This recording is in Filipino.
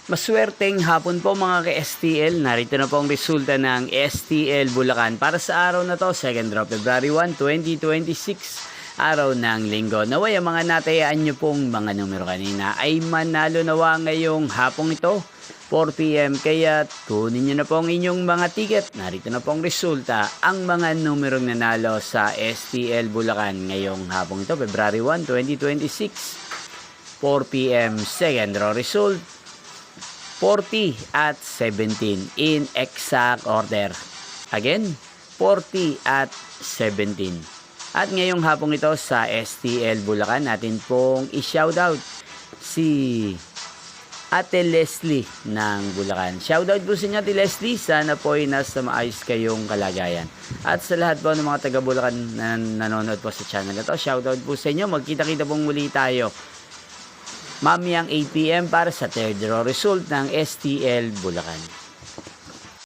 Maswerteng hapon po mga ka-STL. Narito na po ang resulta ng STL Bulacan para sa araw na to, 2nd of February 1, 2026, araw ng linggo. Naway ang mga natayaan nyo pong mga numero kanina ay manalo nawa ngayong hapong ito, 4 PM. Kaya tunin nyo na po ang inyong mga ticket. Narito na po ang resulta, ang mga numerong nanalo sa STL Bulacan ngayong hapong ito, February 1, 2026, 4 PM. Second row result, 40 at 17 in exact order. Again, 40 at 17. At ngayong hapong ito sa STL Bulacan, natin pong i-shoutout si Ate Leslie ng Bulacan. Shoutout po sa inyo, Ate Leslie. Sana po ay nasa maayos kayong kalagayan. At sa lahat po ng mga taga Bulacan na nanonood po sa channel na to, shoutout po sa inyo. Magkita-kita pong muli tayo mamayang 8 PM para sa third row result ng STL Bulacan.